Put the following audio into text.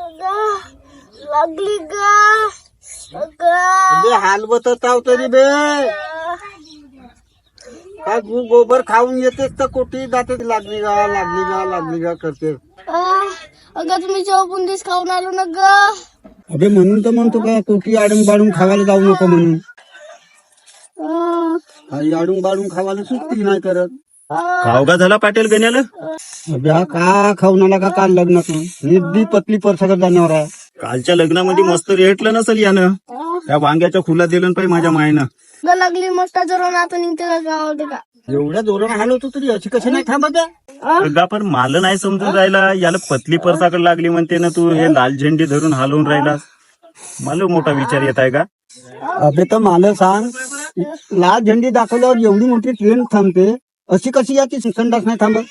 लागली गा हलवत तरी बे काय तू गोबर खाऊन येतेस तर कुठे जाते लागली गा लागली गा लागली गा करते. अगं तुम्ही चौपुंडीस खाऊन आलो ना ग. अबे म्हणून तर म्हणतो का कुठे आडून बाडून खावायला जाऊ नको म्हणून. आडून बाडून खावायला सुट्टी नाही करत. खावगा झाला पाटील गण्याला. अबे हा का खाऊन आला का काल लग्नात निधी पतली परसाकडे जाण्यावर आहे. कालच्या लग्नामध्ये मस्त रेटलं नसेल यानं. त्या वांग्याच्या फुला दिलं पाहिजे माझ्या मायनं. ग लागली मस्त जरून आता निघते का गावात का. एवढ्या जोरानं हलवतो तरी अशी कशी नाही थांबत आहे? अगं पण मला नाही समजून राहिला याला पतली परसाकडे लागली म्हणते ना तू हे लाल झेंडी धरून हलवून राहिला. मला मोठा विचार येत आहे का. अबे तर मला सांग लाल झेंडी दाखवल्यावर एवढी मोठी ट्रेन थांबते अशी कशी याची संडास नाही थांबत.